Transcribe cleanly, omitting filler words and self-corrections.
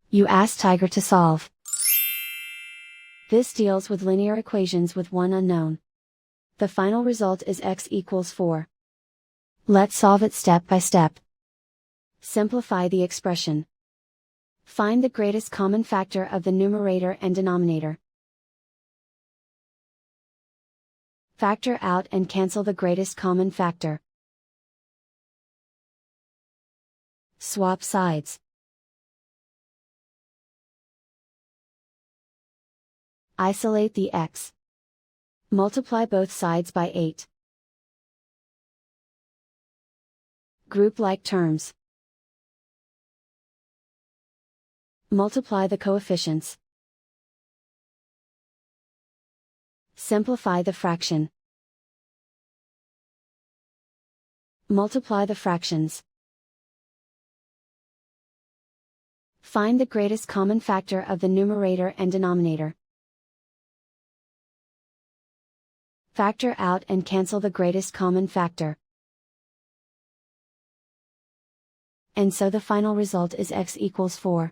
You ask Tiger to solve. This deals with linear equations with one unknown. The final result is x equals 4. Let's solve it step by step. Simplify the expression. Find the greatest common factor of the numerator and denominator. Factor out and cancel the greatest common factor. Swap sides. Isolate the x. Multiply both sides by 8. Group like terms. Multiply the coefficients. Simplify the fraction. Multiply the fractions. Find the greatest common factor of the numerator and denominator. Factor out and cancel the greatest common factor. And so the final result is x equals 4.